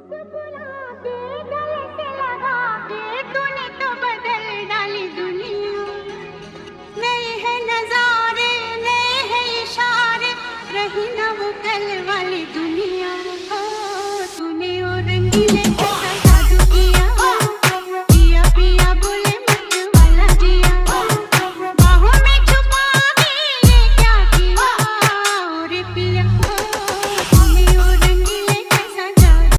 मुस्कुरा के गले से लगा के तूने तो बदल डाली दुनिया। नए हैं नजारे, नए हैं इशारे, रही ना वो कल वाली दुनिया। ओ तूने और रंगीले